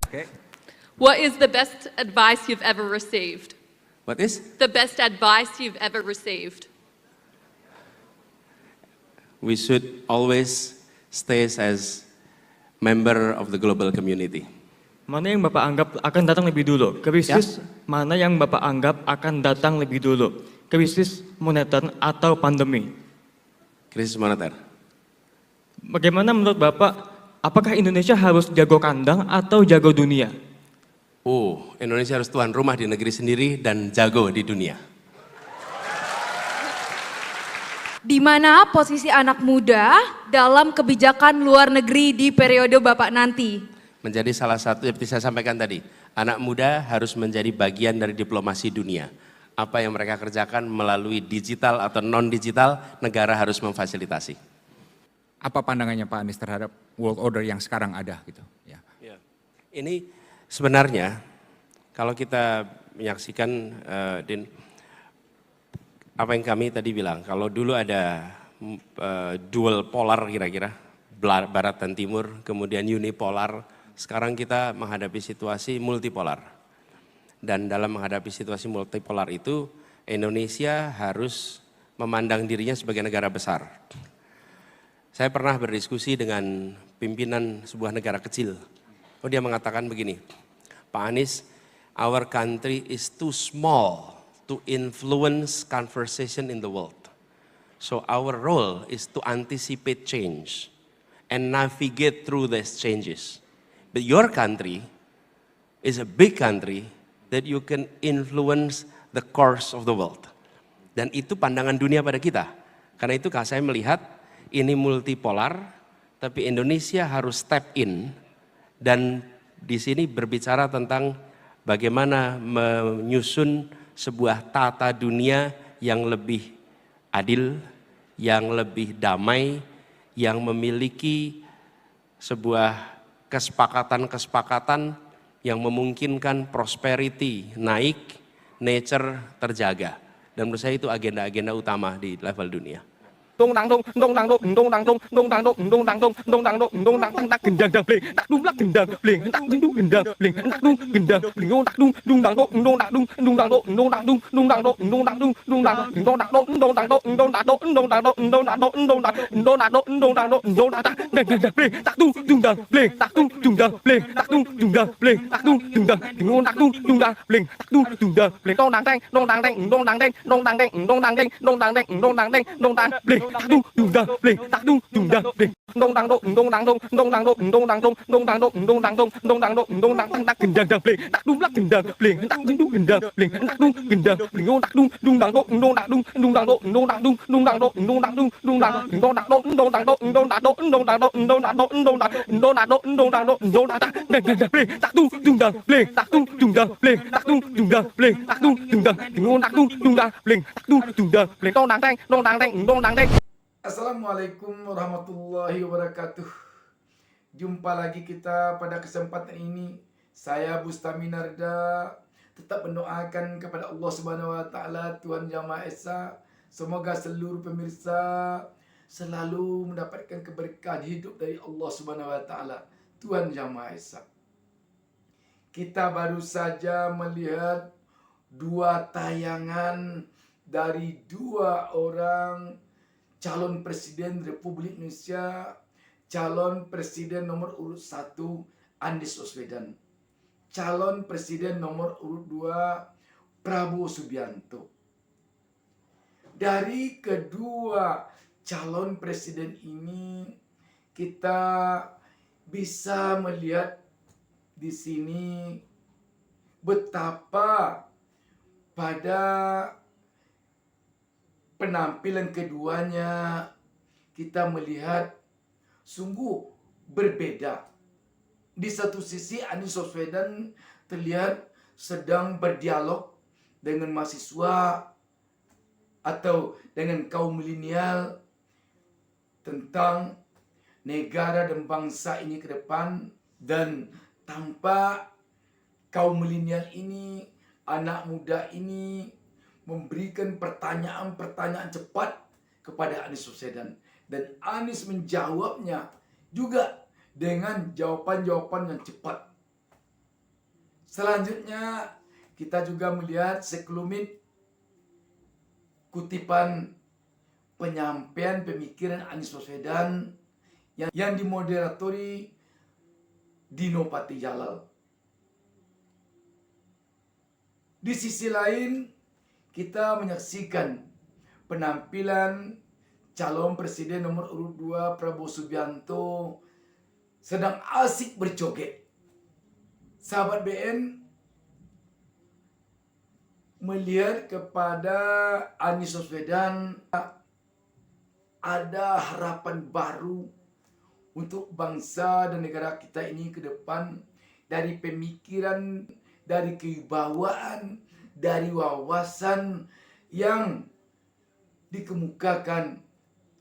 Okay. What is the best advice you've ever received? What is? The best advice you've ever received? We should always stay as member of the global community. Mana yang Bapak anggap akan datang lebih dulu? Krisis mana yang Bapak anggap akan datang lebih dulu? Krisis moneter atau pandemi? Krisis moneter. Bagaimana menurut Bapak, apakah Indonesia harus jago kandang atau jago dunia? Indonesia harus tuan rumah di negeri sendiri dan jago di dunia. Di mana posisi anak muda dalam kebijakan luar negeri di periode Bapak nanti? Menjadi salah satu, seperti saya sampaikan tadi, anak muda harus menjadi bagian dari diplomasi dunia. Apa yang mereka kerjakan melalui digital atau non-digital, negara harus memfasilitasi. Apa pandangannya Pak Anies terhadap world order yang sekarang ada gitu? Ya. Ini sebenarnya kalau kita menyaksikan Din, apa yang kami tadi bilang, kalau dulu ada dual polar kira-kira, barat dan timur, kemudian unipolar, sekarang kita menghadapi situasi multipolar. Dan dalam menghadapi situasi multipolar itu, Indonesia harus memandang dirinya sebagai negara besar. Saya pernah berdiskusi dengan pimpinan sebuah negara kecil. Dia mengatakan begini, Pak Anies, our country is too small to influence conversation in the world. So our role is to anticipate change and navigate through these changes. But your country is a big country that you can influence the course of the world. Dan itu pandangan dunia pada kita. Karena itu saya melihat ini multipolar, tapi Indonesia harus step in dan di sini berbicara tentang bagaimana menyusun sebuah tata dunia yang lebih adil, yang lebih damai, yang memiliki sebuah kesepakatan-kesepakatan yang memungkinkan prosperity naik, nature terjaga. Dan menurut saya itu agenda-agenda utama di level dunia. Dong dang dong dong dang dong dong dang dong dong dang dong dong dang dong dong dang dong dong dang tak gendang dang bling tak dum lak gendang bling tak dum gendang bling tak dum gendang bling tak dum dum dang dong dong dang dong dang dong dong dang dum dang dong dong dang dong dang dong dang dong dang dong dong dang dong dong dang dong dang dong dong dang dong dang dong dang tak gendang bling tak dum dum dang bling tak dum dum dang bling tak dum dum dang bling tak dum dum dang dong tak dum dum dang bling tak dum dum dang bling dong dang dang dong dang dang dong dang dang dong dang dang dong dang dang dong dang dang dong dang dang dong dang bling tak dum dum dang bling tak dum dum dang bling dong dang dong dong dang dong dong dang dong dong dang dong dong dang dong dong dang dong dong dang dong dong dang tak gendang dang bling tak dum lak gendang bling tak dum gendang bling tak dum gendang bling tak dum dum dang dong dong dang dong dang dong dong dang dong dang dong dong dang dong dang dong dang dong dang dong dong dang dong dang dong dong dang dong dong dang dong dang dong dang dong dang tak gendang bling tak dum dum dang bling tak dum dum dang bling tak dum dum dang bling tak dum dum dang dong tak dum dum dang bling tak dum dum dang bling dong dang dong dang dong dang dang. Assalamualaikum warahmatullahi wabarakatuh. Jumpa lagi kita pada kesempatan ini. Saya Bustami Narda tetap mendoakan kepada Allah Subhanahu wa taala, Tuhan Yang Maha Esa, semoga seluruh pemirsa selalu mendapatkan keberkahan hidup dari Allah Subhanahu wa taala, Tuhan Yang Maha Esa. Kita baru saja melihat dua tayangan dari dua orang calon presiden Republik Indonesia, calon presiden nomor urut 1 Anies Baswedan, calon presiden nomor urut 2 Prabowo Subianto. Dari kedua calon presiden ini kita bisa melihat di sini betapa pada penampilan keduanya kita melihat sungguh berbeda. Di satu sisi Anies Baswedan terlihat sedang berdialog dengan mahasiswa atau dengan kaum milenial tentang negara dan bangsa ini ke depan, dan tampak kaum milenial ini, anak muda ini memberikan pertanyaan-pertanyaan cepat kepada Anies Baswedan, dan Anies menjawabnya juga dengan jawaban-jawaban yang cepat. Selanjutnya kita juga melihat sekelumit kutipan penyampaian pemikiran Anies Baswedan yang dimoderatori Dino Patijalal. Di sisi lain, kita menyaksikan penampilan calon presiden nomor urut 2 Prabowo Subianto sedang asik berjoget. Sahabat BN melihat kepada Anies Baswedan ada harapan baru untuk bangsa dan negara kita ini ke depan, dari pemikiran, dari kewibawaan, dari wawasan yang dikemukakan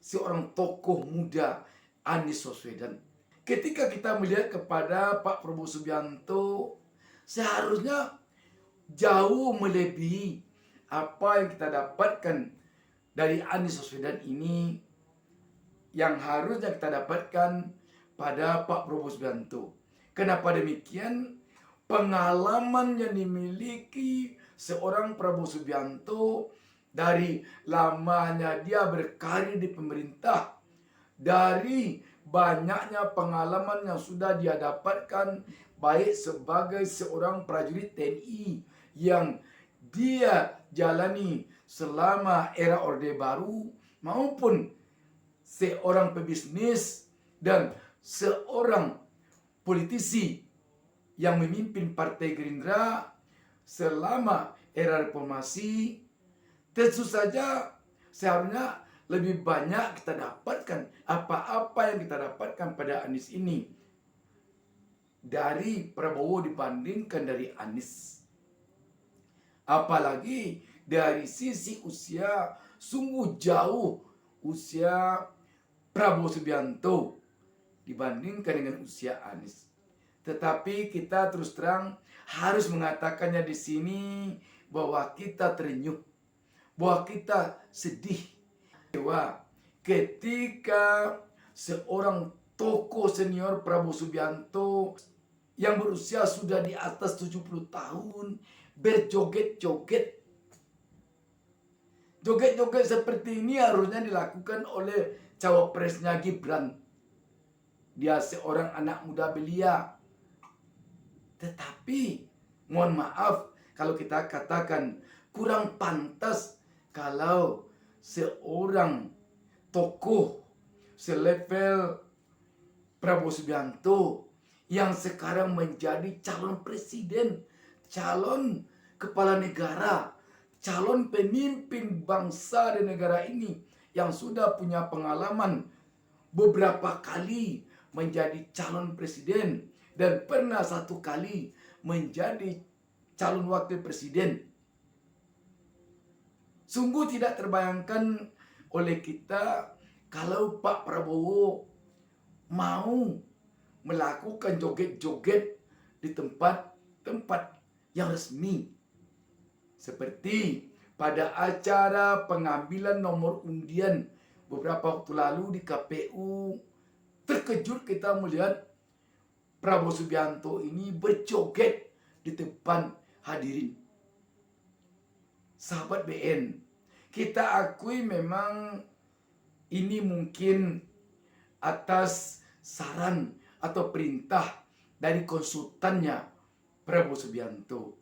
seorang tokoh muda Anies Baswedan. Ketika kita melihat kepada Pak Prabowo Subianto, seharusnya jauh melebihi apa yang kita dapatkan dari Anies Baswedan ini yang harusnya kita dapatkan pada Pak Prabowo Subianto. Kenapa demikian? Pengalaman yang dimiliki seorang Prabowo Subianto dari lamanya dia berkarir di pemerintah, dari banyaknya pengalaman yang sudah dia dapatkan baik sebagai seorang prajurit TNI yang dia jalani selama era Orde Baru, maupun seorang pebisnis dan seorang politisi yang memimpin Partai Gerindra selama era reformasi. Tentu saja seharusnya lebih banyak kita dapatkan apa-apa yang kita dapatkan pada Anies ini dari Prabowo dibandingkan dari Anies. Apalagi dari sisi usia, sungguh jauh usia Prabowo Subianto dibandingkan dengan usia Anies. Tetapi kita terus terang harus mengatakannya di sini bahwa kita terenyuh, bahwa kita sedih bahwa ketika seorang tokoh senior Prabowo Subianto yang berusia sudah di atas 70 tahun berjoget-joget. Joget-joget seperti ini harusnya dilakukan oleh cawapresnya Gibran. Dia seorang anak muda belia. Tetapi mohon maaf kalau kita katakan kurang pantas kalau seorang tokoh selevel Prabowo Subianto yang sekarang menjadi calon presiden, calon kepala negara, calon pemimpin bangsa dan negara ini yang sudah punya pengalaman beberapa kali menjadi calon presiden dan pernah satu kali menjadi calon wakil presiden. Sungguh tidak terbayangkan oleh kita kalau Pak Prabowo mau melakukan joget-joget di tempat-tempat yang resmi. Seperti pada acara pengambilan nomor undian beberapa waktu lalu di KPU, terkejut kita melihat Prabowo Subianto ini berjoget di depan hadirin. Sahabat BN, kita akui memang ini mungkin atas saran atau perintah dari konsultannya Prabowo Subianto.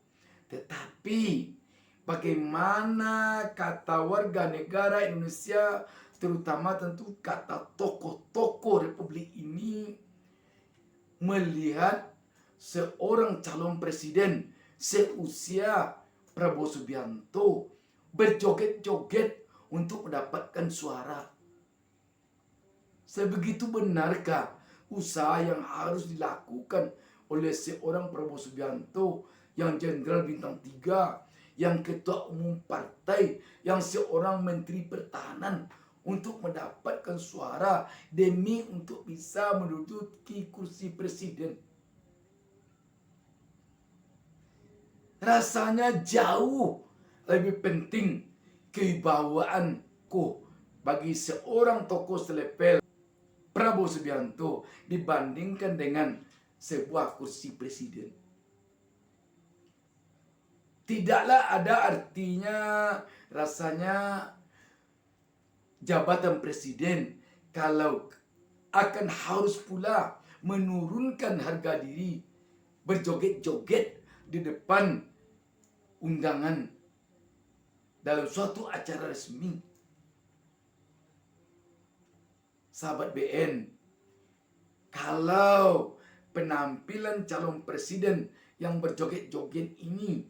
Tetapi bagaimana kata warga negara Indonesia, terutama tentu kata tokoh-tokoh Republik ini, melihat seorang calon presiden seusia Prabowo Subianto berjoget-joget untuk mendapatkan suara. Sebegitu benarkah usaha yang harus dilakukan oleh seorang Prabowo Subianto yang jenderal bintang 3, yang ketua umum partai, yang seorang menteri pertahanan untuk mendapatkan suara demi untuk bisa menduduki kursi presiden? Rasanya jauh lebih penting kewibawaanku bagi seorang tokoh selevel Prabowo Subianto dibandingkan dengan sebuah kursi presiden. Tidaklah ada artinya rasanya jabatan presiden kalau akan harus pula menurunkan harga diri, berjoget-joget di depan undangan dalam suatu acara resmi. Sahabat BN, kalau penampilan calon presiden yang berjoget-joget ini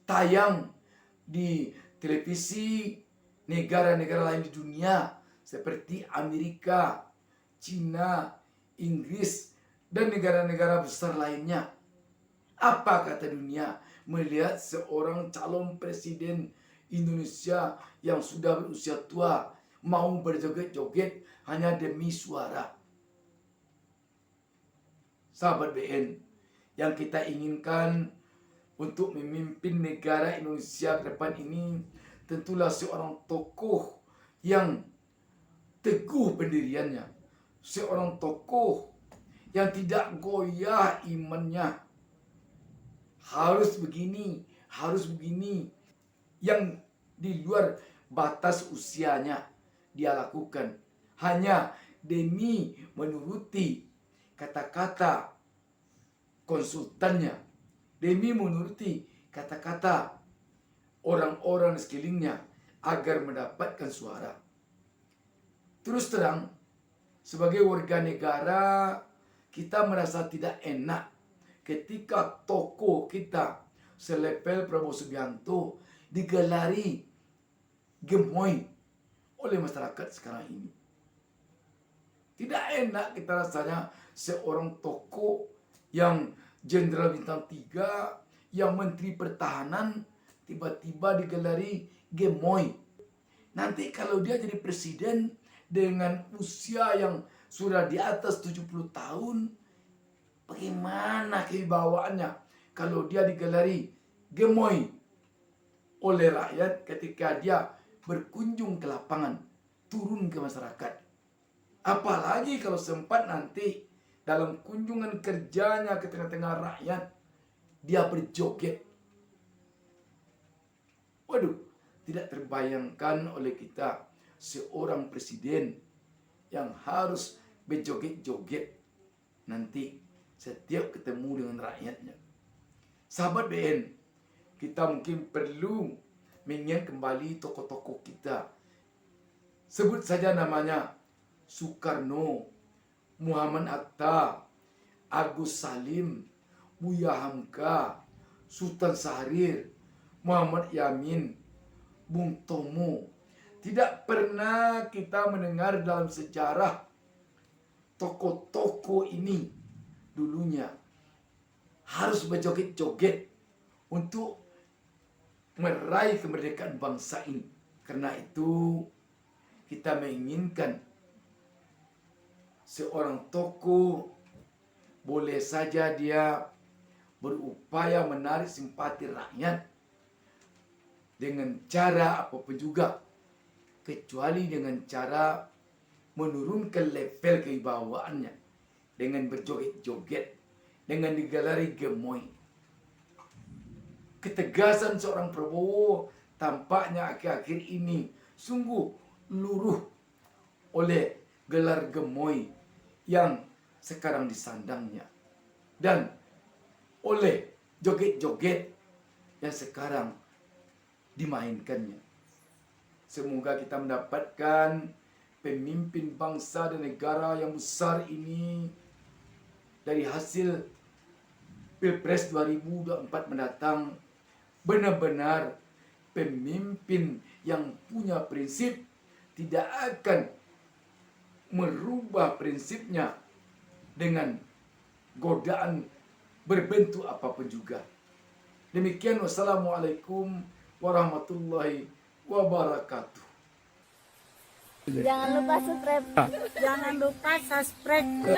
tayang di televisi negara-negara lain di dunia seperti Amerika, Cina, Inggris, dan negara-negara besar lainnya, apa kata dunia melihat seorang calon presiden Indonesia yang sudah berusia tua mau berjoget-joget hanya demi suara? Sahabat BN, yang kita inginkan untuk memimpin negara Indonesia ke depan ini tentulah seorang tokoh yang teguh pendiriannya, seorang tokoh yang tidak goyah imannya. Harus begini, yang di luar batas usianya dia lakukan hanya demi menuruti kata-kata konsultannya, demi menuruti kata-kata orang-orang di sekelilingnya agar mendapatkan suara. Terus terang, sebagai warga negara, kita merasa tidak enak ketika tokoh kita selepel Prabowo Subianto digelari gemoy oleh masyarakat sekarang ini. Tidak enak kita rasanya seorang tokoh yang Jenderal Bintang 3, yang Menteri Pertahanan tiba-tiba digelari gemoy. Nanti kalau dia jadi presiden dengan usia yang sudah di atas 70 tahun, bagaimana kewibawaannya kalau dia digelari gemoy oleh rakyat ketika dia berkunjung ke lapangan, turun ke masyarakat. Apalagi kalau sempat nanti dalam kunjungan kerjanya ke tengah-tengah rakyat, dia berjoget. Waduh, tidak terbayangkan oleh kita seorang presiden yang harus berjoget-joget nanti setiap ketemu dengan rakyatnya. Sahabat BN, kita mungkin perlu mengingat kembali tokoh-tokoh kita. Sebut saja namanya Soekarno, Muhammad Hatta, Agus Salim, Buya Hamka, Sultan Syahrir, Muhammad Yamin, Bung Tomo. Tidak pernah kita mendengar dalam sejarah tokoh-tokoh ini dulunya harus berjoget-joget untuk meraih kemerdekaan bangsa ini. Karena itu kita menginginkan seorang tokoh boleh saja dia berupaya menarik simpati rakyat dengan cara apapun juga, kecuali dengan cara menurunkan level kewibawaannya dengan berjoget-joget, dengan digelari gemoy. Ketegasan seorang Prabowo tampaknya akhir-akhir ini sungguh luruh oleh gelar gemoy yang sekarang disandangnya dan oleh joget-joget yang sekarang dimainkannya. Semoga kita mendapatkan pemimpin bangsa dan negara yang besar ini dari hasil Pilpres 2024 mendatang benar-benar pemimpin yang punya prinsip, tidak akan merubah prinsipnya dengan godaan berbentuk apapun juga. Demikian, wassalamualaikum warahmatullahi wabarakatuh. Jangan lupa subscribe. Jangan lupa subscribe.